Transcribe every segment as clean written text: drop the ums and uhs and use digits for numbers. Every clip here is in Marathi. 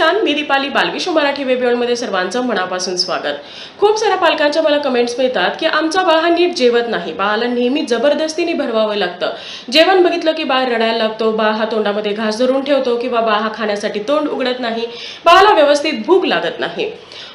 नमस्कार, मी दीपाली बालविश्व मराठी वेबीमध्ये सर्वांचं मनापासून स्वागत। खूप साऱ्या पालकांच्या मला कमेंट्स मिळतात की आमचा बाळ हा नीट जेवत नाही, बाळाला नेहमी जबरदस्तीने भरवावं लागतं। जेवण बघितलं की बाळ रडायला लागतो, बाळ हा तोंडामध्ये घास धरून ठेवतो किंवा बाळ हा खाण्यासाठी तोंड उघडत नाही, बाळाला व्यवस्थित भूक लागत नाही।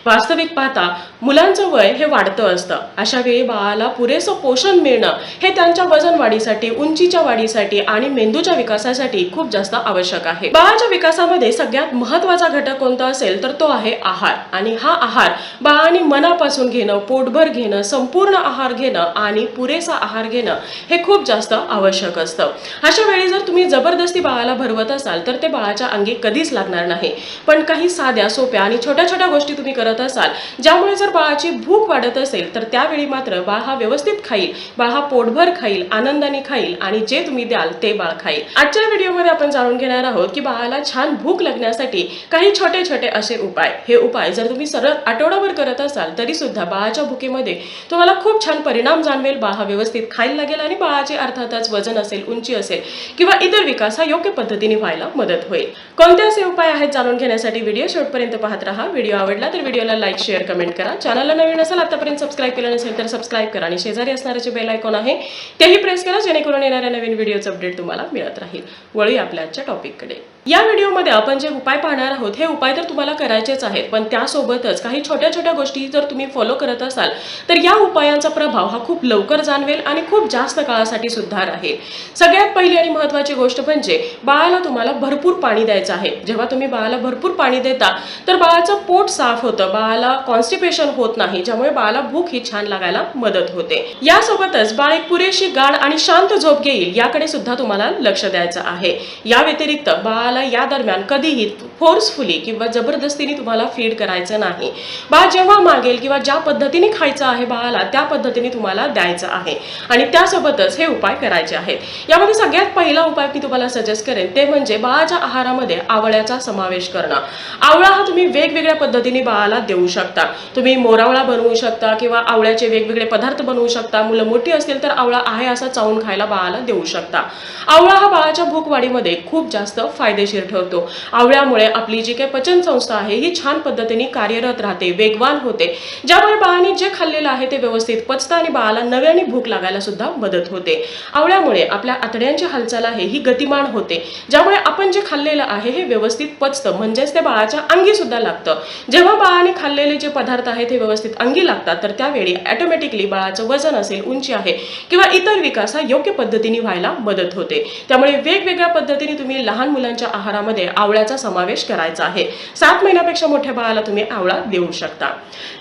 वास्तविक पाहता मुलांचं वय हे वाढतं असतं, अशा वेळी बाळाला पुरेसं पोषण मिळणं हे त्यांच्या वजन वाढीसाठी, उंचीच्या वाढीसाठी आणि मेंदूच्या विकासासाठी खूप जास्त आवश्यक आहे। बाळाच्या विकासामध्ये सगळ्यात महत्त्वाचा घटक कोणता असेल तर तो आहे आहार। आणि हा आहार बाळाने मनापासून घेणं, पोटभर घेणं, संपूर्ण आहार घेणं आणि पुरेसा आहार घेणं हे खूप जास्त आवश्यक असतं। अशा वेळी जर तुम्ही जबरदस्ती बाळाला भरवत असाल तर ते बाळाच्या अंगी कधीच लागणार नाही। पण काही साध्या, सोप्या आणि छोट्या छोट्या गोष्टी तुम्ही करत असाल ज्यामुळे जर बाळाची भूक वाढत असेल तर त्यावेळी मात्र बाळ हा व्यवस्थित खाईल, बाळ हा पोटभर खाईल, आनंदाने खाईल आणि जे तुम्ही द्याल ते बाळ खाईल। आजच्या व्हिडिओमध्ये आपण जाणून घेणार आहोत की बाळाला छान भूक लागण्यासाठी काही छोटे छोटे असे उपाय। हे उपाय जर तुम्ही सरळ आठवडाभर करत असाल तरी सुद्धा बाळाच्या भुकेमध्ये तुम्हाला खूप छान परिणाम जाणवेल। बाळ हा व्यवस्थित खायला लागेल आणि बाळाचे अर्थातच वजन असेल, उंची असेल किंवा इतर विकास हा योग्य पद्धतीने व्हायला मदत होईल। कोणते असे उपाय आहेत जाणून घेण्यासाठी व्हिडिओ शेवटपर्यंत पाहत राहा। व्हिडिओ आवडला तर व्हिडिओला लाईक, शेअर, कमेंट करा। चॅनलला नवीन असाल, आतापर्यंत सबस्क्राइब केलं नसेल तर सबस्क्राइब करा आणि शेजारी असणारे जे बेल आयकॉन आहे तेही प्रेस करा जेणेकरून येणाऱ्या नवीन व्हिडिओचे अपडेट तुम्हाला मिळत राहील। वळूया आपल्या आजच्या टॉपिककडे। या व्हिडिओमध्ये आपण जे उपाय पाहणार आहोत हे उपाय तर तुम्हाला करायचेच आहेत, पण त्यासोबतच काही छोट्या छोट्या गोष्टी जर तुम्ही फॉलो करत असाल तर या उपायांचा प्रभाव हा खूप लवकर जाणवेल आणि खूप जास्त काळासाठी सुद्धा राहील। सगळ्यात पहिली आणि महत्त्वाची गोष्ट म्हणजे बाळाला तुम्हाला भरपूर पाणी द्यायचं आहे। जेव्हा तुम्ही बाळाला भरपूर पाणी देता तर बाळाचं पोट साफ होतं, बाळाला कॉन्स्टिपेशन होत नाही, ज्यामुळे बाळाला भूक ही छान लागायला मदत होते। यासोबतच बाळ एक पुरेशी गाढ आणि शांत झोप घेईल याकडे सुद्धा तुम्हाला लक्ष द्यायचं आहे। या व्यतिरिक्त बाळाला या दरम्यान कधीही फोर्सफुली किंवा जबरदस्तीने तुम्हाला फीड करायचं नाही। बाळ जेव्हा मागेल किंवा ज्या पद्धतीने खायचं आहे बाळाला त्या पद्धतीने तुम्हाला द्यायचं आहे आणि त्यासोबतच हे उपाय करायचे आहेत। यामध्ये सगळ्यात पहिला उपाय मी तुम्हाला सजेस्ट करेन ते म्हणजे बाळाच्या आहारामध्ये आवळ्याचा समावेश करणं। आवळा हा तुम्ही वेगवेगळ्या पद्धतीने बाळाला देऊ शकता। तुम्ही मोरावळा बनवू शकता किंवा आवळ्याचे वेगवेगळे पदार्थ बनवू शकता। मुलं मोठी असतील तर आवळा आहे असा चावून खायला बाळाला देऊ शकता। आवळा हा बाळाच्या भूक वाढीमध्ये खूप जास्त फायदेशीर ठरतो। आवळ्यामुळे आपली जी काही पचन संस्था आहे ही छान पद्धतीने कार्यरत राहते, वेगवान होते, ज्यामुळे बाळाने जे खाल्लेलं आहे ते व्यवस्थित पचतं आणि बाळाला नव्याने भूक लागायला सुद्धा मदत होते। आवळ्यामुळे आपल्या आतड्यांची हालचाल आहे ही गतिमान होते, ज्यामुळे आपण जे खाल्लेलं आहे हे व्यवस्थित पचतं, म्हणजेच ते बाळाच्या अंगी सुद्धा लागतं। जेव्हा बाळाने खाल्लेले जे पदार्थ आहेत हे व्यवस्थित अंगी लागतात तर त्यावेळी ऑटोमॅटिकली बाळाचं वजन असेल, उंची आहे किंवा इतर विकास हा योग्य पद्धतीने व्हायला मदत होते। त्यामुळे वेगवेगळ्या पद्धतीने तुम्ही लहान मुलांच्या आहारामध्ये आवळ्याचा समावेश करायचा आहे। 7 महिन्यापेक्षा मोठ्या बाळाला तुम्ही आवळा देऊ शकता।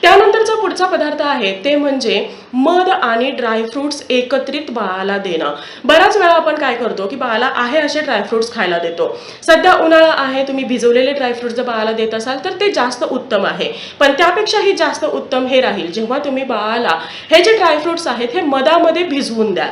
त्यानंतरचा पुढचा पदार्थ आहे ते म्हणजे मध आणि ड्रायफ्रुट्स एकत्रित बाळाला देणं। बऱ्याच वेळा आपण काय करतो की बाळाला आहे असे ड्रायफ्रुट्स खायला देतो। सध्या उन्हाळा आहे, तुम्ही भिजवलेले ड्रायफ्रुट्स जर बाळाला देत असाल तर ते जास्त उत्तम आहे, पण त्यापेक्षाही जास्त उत्तम हे राहील जेव्हा तुम्ही बाळाला हे जे ड्रायफ्रुट्स आहेत हे मधामध्ये भिजवून द्या।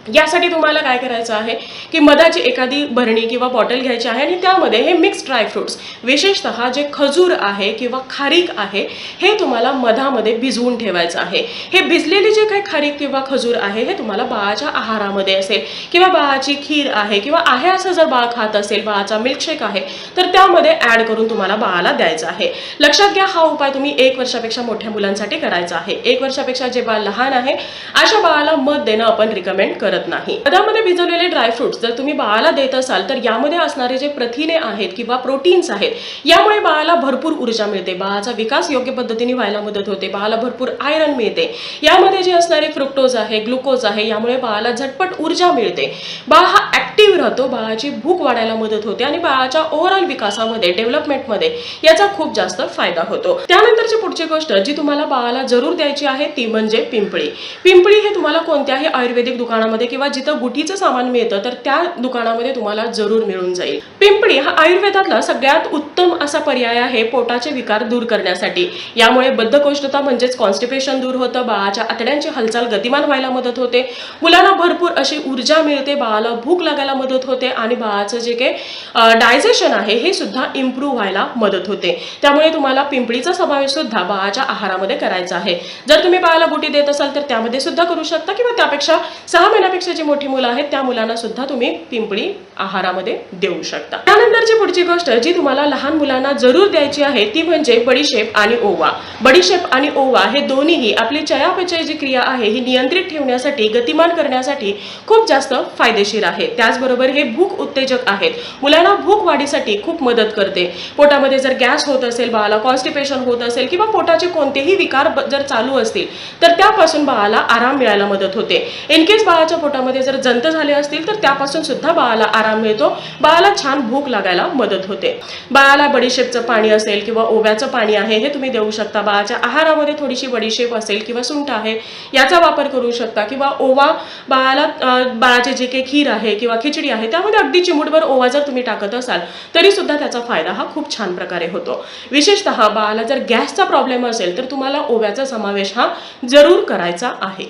यासाठी तुम्हाला काय करायचं आहे की मधाची एखादी भरणी किंवा बॉटल घ्यायची आहे आणि त्यामध्ये हे मिक्स ड्रायफ्रुट्स, विशेषतः जे खजूर आहे किंवा खारीक आहे हे तुम्हाला मधामध्ये भिजवून ठेवायचं आहे। हे भिजलेले जे काही खारीक किंवा खजूर आहे हे तुम्हाला बाळाच्या आहारामध्ये असेल किंवा बाळाची खीर आहे किंवा आहे असं जर बाळ खात असेल, बाळाचा मिल्कशेक आहे तर त्यामध्ये ऍड करून तुम्हाला बाळाला द्यायचं आहे। लक्षात घ्या, हा उपाय तुम्ही 1 वर्षापेक्षा मोठ्या मुलांसाठी करायचा आहे। 1 वर्षापेक्षा जे बाळ लहान आहे अशा बाळाला मध देणं आपण रिकमेंड करत नाही। मधामध्ये भिजवलेले ड्रायफ्रुट्स जर तुम्ही बाळाला देत असाल तर यामध्ये असणारे जे प्रथिने आहेत किंवा प्रोटीन्स आहेत यामुळे बाळाला भरपूर ऊर्जा मिळते, बाळाचा विकास योग्य पद्धतीने व्हायला मदत होते, बाळाला भरपूर आयरन मिळते। यामध्ये जे असणारे फ्रुक्टोज आहे, ग्लुकोज आहे, यामुळे बाळाला झटपट ऊर्जा मिळते, बाळ हा ऍक्टिव्ह राहतो, बाळाची भूक वाढायला मदत होते आणि बाळाच्या ओव्हरऑल विकासामध्ये, डेव्हलपमेंटमध्ये याचा खूप जास्त फायदा होतो। त्यानंतरची पुढची गोष्ट जी तुम्हाला बाळाला जरूर द्यायची आहे ती म्हणजे पिंपळी। पिंपळी हे तुम्हाला कोणत्याही आयुर्वेदिक दुकानामध्ये किंवा जिथं गुटीचं सामान मिळतं तर त्या दुकानामध्ये तुम्हाला जरूर मिळून जाईल। पिंपळी हा आयुर्वेदातला सगळ्यात उत्तम असा पर्याय आहे पोटाचे विकार दूर करण्यासाठी। यामुळे बद्धकोष्ठता म्हणजेच कॉन्स्टिपेशन दूर होतं, बाळाच्या आतड्यांची हालचाल गतिमान व्हायला मदत होते, मुलांना भरपूर अशी ऊर्जा मिळते, बाळाला भूक लागायला मदत होते आणि बाळाचं जे काही डायजेशन आहे हे सुद्धा इम्प्रूव्ह व्हायला मदत होते। त्यामुळे तुम्हाला पिंपळीचा समावेश सुद्धा बाळाच्या आहारामध्ये करायचा आहे। जर तुम्ही बाळाला गुटी देत असाल तर त्यामध्ये सुद्धा करू शकता किंवा त्यापेक्षा 6 महिन्यापेक्षा तुमच्यापेक्षा जी मोठी मुलं आहेत त्या मुलांना सुद्धा तुम्ही पिंपळी आहारामध्ये देऊ शकता। त्यानंतरची पुढची गोष्ट जी तुम्हाला लहान मुलांना जरूर द्यायची आहे ती म्हणजे बडीशेप आणि ओवा। बडीशेप आणि ओवा हे दोन्हीही आपली चयापचय जी क्रिया आहे ही नियंत्रित ठेवण्यासाठी, गतिमान करण्यासाठी खूप जास्त फायदेशीर आहे। त्याचबरोबर हे भूक उत्तेजक आहेत, मुलांना भूक वाढीसाठी खूप मदत करते। पोटामध्ये जर गॅस होत असेल, बाळाला कॉन्स्टिपेशन होत असेल किंवा पोटाचे कोणतेही विकार जर चालू असतील तर त्यापासून बाळाला आराम मिळायला मदत होते। इन केस बाळाच्या पोटामध्ये जर जंत झाले असतील तर त्यापासून सुद्धा बाळाला आराम मिळतो, बाळाला छान भूक लागायला मदत होते। बाळाला बडीशेपचं पाणी असेल किंवा ओव्याचं पाणी आहे हे तुम्ही देऊ शकता। बाळाच्या आहारामध्ये थोडीशी बडीशेप असेल किंवा सुंठ आहे याचा वापर करू शकता किंवा ओवा बाळाचे जे काही खीर आहे किंवा खिचडी आहे त्यामध्ये अगदी चिमूटभर ओवा जर तुम्ही टाकत असाल तरी सुद्धा त्याचा फायदा हा खूप छान प्रकारे होतो। विशेषतः बाळाला जर गॅसचा प्रॉब्लेम असेल तर तुम्हाला ओव्याचा समावेश हा जरूर करायचा आहे।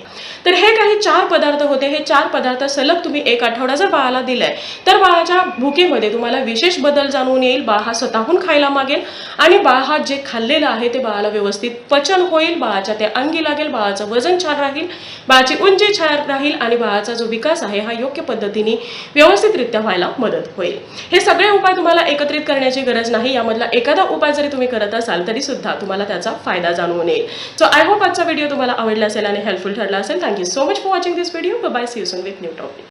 तर हे काही 4 पदार्थ होते। हे 4 पदार्थ सलग तुम्ही एक आठवडा जर बाळाला दिलाय तर बाळाच्या भुकेमध्ये तुम्हाला विशेष बदल जाणवून येईल। बाळ हा स्वतःहून खायला मागेल आणि बाळ हा जे खाल्लेलं आहे ते बाळाला व्यवस्थित पचन होईल, बाळाच्या ते अंगी लागेल, बाळाचं वजन छान राहील, बाळाची उंची छान राहील आणि बाळाचा जो विकास आहे हा योग्य पद्धतीने व्यवस्थितरित्या व्हायला मदत होईल। हे सगळे उपाय तुम्हाला एकत्रित करण्याची गरज नाही, यामधला एखादा उपाय जरी तुम्ही करत असाल तरी सुद्धा तुम्हाला त्याचा फायदा जाणवून येईल। सो आय होप आजचा व्हिडिओ तुम्हाला आवडला असेल आणि हेल्पफुल ठरला असेल। Thank you so much for watching this video. Bye, see you soon with new topic.